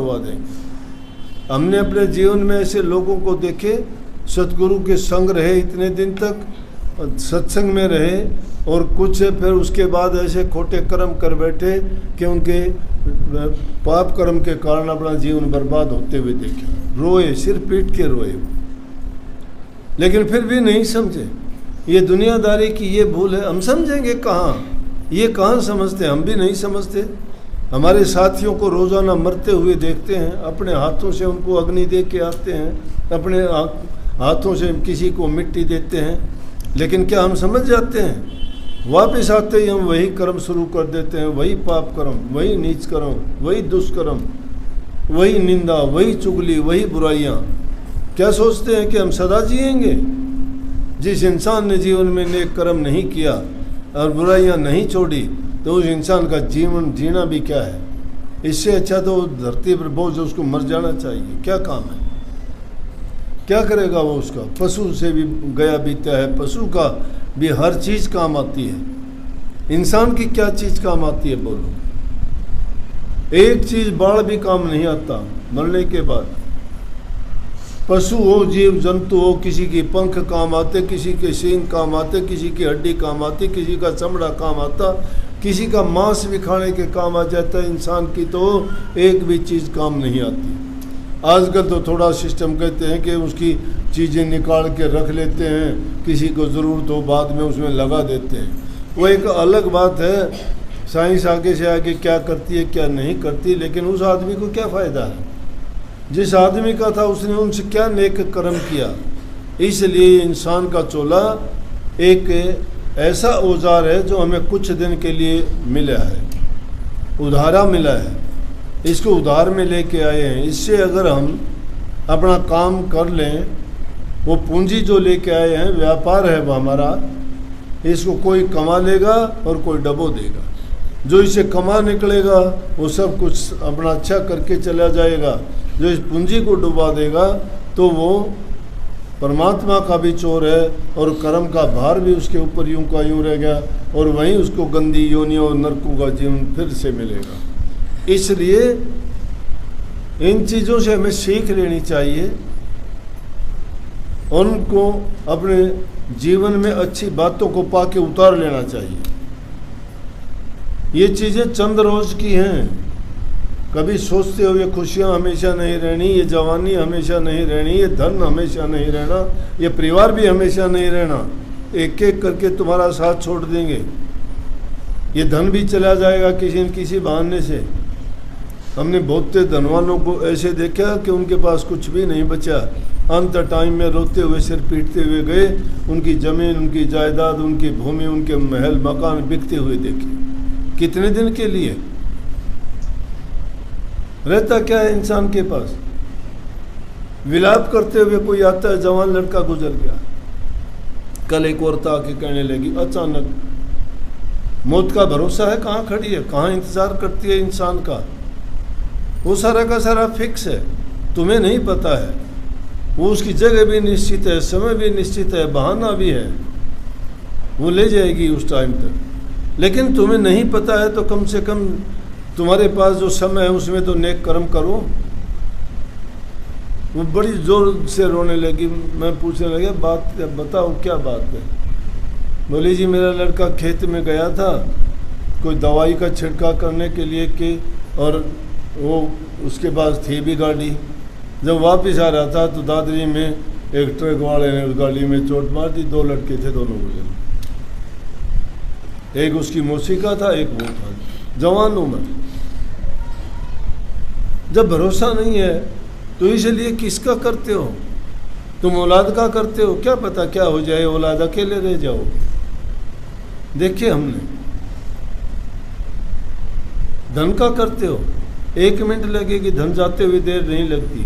करवा देंगे। हमने अपने जीवन में ऐसे लोगों को देखे, सतगुरु के संग रहे, इतने दिन तक सत्संग में रहे, और कुछ फिर उसके बाद ऐसे खोटे कर्म कर बैठे कि उनके पाप कर्म के कारण अपना जीवन बर्बाद होते हुए देखे। रोए, सिर पीट के रोए, लेकिन फिर भी नहीं समझे। ये दुनियादारी की ये भूल है। हम समझेंगे कहाँ, ये कहाँ समझते, हम भी नहीं समझते। हमारे साथियों को रोज़ाना मरते हुए देखते हैं, अपने हाथों से उनको अग्नि दे के आते हैं, अपने हाथों से किसी को मिट्टी देते हैं, लेकिन क्या हम समझ जाते हैं? वापस आते ही हम वही कर्म शुरू कर देते हैं, वही पाप कर्म, वही नीच कर्म, वही दुष्कर्म, वही निंदा, वही चुगली, वही बुराइयाँ। क्या सोचते हैं कि हम सदा जिएंगे? जिस इंसान ने जीवन में नेक कर्म नहीं किया और बुराइयाँ नहीं छोड़ी, तो उस इंसान का जीवन जीना भी क्या है? इससे अच्छा तो धरती पर बोझ उसको मर जाना चाहिए। क्या काम है? क्या करेगा वो? उसका पशु से भी गया बीता है, पशु का भी हर चीज़ काम आती है। इंसान की क्या चीज़ काम आती है बोलो? एक चीज़ बाढ़ भी काम नहीं आता मरने के बाद। पशु हो, जीव जंतु हो, किसी की पंख काम आते, किसी के सींग काम आते, किसी की हड्डी काम आती, किसी का चमड़ा काम आता, किसी का मांस भी खाने के काम आ जाता है। इंसान की तो एक भी चीज़ काम नहीं आती। आजकल तो थोड़ा सिस्टम कहते हैं कि उसकी चीज़ें निकाल के रख लेते हैं, किसी को ज़रूरत हो बाद में उसमें लगा देते हैं। वो एक अलग बात है, साइंस आगे से आगे क्या करती है क्या नहीं करती, लेकिन उस आदमी को क्या फ़ायदा है? जिस आदमी का था उसने उनसे क्या नेक कर्म किया। इसलिए इंसान का चोला एक ऐसा औजार है जो हमें कुछ दिन के लिए मिला है, उधारा मिला है, इसको उधार में लेके आए हैं। इससे अगर हम अपना काम कर लें, वो पूंजी जो लेके आए हैं, व्यापार है वो हमारा, इसको कोई कमा लेगा और कोई डबो देगा। जो इसे कमा निकलेगा वो सब कुछ अपना अच्छा करके चला जाएगा, जो इस पूंजी को डुबा देगा तो वो परमात्मा का भी चोर है और कर्म का भार भी उसके ऊपर यूं का यूं रह गया, और वहीं उसको गंदी योनियों और नरकों का जीवन फिर से मिलेगा। इसलिए इन चीज़ों से हमें सीख लेनी चाहिए, उनको अपने जीवन में अच्छी बातों को पाके उतार लेना चाहिए। ये चीज़ें चंद रोज की हैं। कभी सोचते हो ये खुशियाँ हमेशा नहीं रहनी, ये जवानी हमेशा नहीं रहनी, ये धन हमेशा नहीं रहना, ये परिवार भी हमेशा नहीं रहना। एक एक करके तुम्हारा साथ छोड़ देंगे, ये धन भी चला जाएगा किसी न किसी बहाने से। हमने बहुत से धनवानों को ऐसे देखा कि उनके पास कुछ भी नहीं बचा, अंत टाइम में रोते हुए सिर पीटते हुए गए। उनकी ज़मीन, उनकी जायदाद, उनकी भूमि, उनके महल मकान बिकते हुए देखे। कितने दिन के लिए रहता क्या है इंसान के पास? विलाप करते हुए कोई आता है, जवान लड़का गुजर गया। कल एक औरत आके कहने लगी, अचानक मौत का भरोसा है, कहाँ खड़ी है, कहाँ इंतज़ार करती है इंसान का? वो सारा का सारा फिक्स है, तुम्हें नहीं पता है। वो उसकी जगह भी निश्चित है, समय भी निश्चित है, बहाना भी है, वो ले जाएगी उस टाइम तक। लेकिन तुम्हें नहीं पता है तो कम से कम तुम्हारे पास जो समय है उसमें तो नेक कर्म करो। वो बड़ी जोर से रोने लगी। मैं पूछने लगा, बात बताओ क्या बात है? बोली जी मेरा लड़का खेत में गया था कोई दवाई का छिड़काव करने के लिए कि, और वो उसके पास थी भी गाड़ी। जब वापस आ रहा था तो दादरी में एक ट्रक वाले ने उस गाड़ी में चोट मार दी। 2 लड़के थे, दोनों गुजरे। एक उसकी मौसी का था, एक वो था, जवान उम्र। जब भरोसा नहीं है तो इसलिए किसका करते हो? तुम औलाद का करते हो, क्या पता क्या हो जाए, औलाद अकेले रह जाओ। देखिए हमने धन का करते हो, 1 मिनट लगेगी, धन जाते हुए देर नहीं लगती।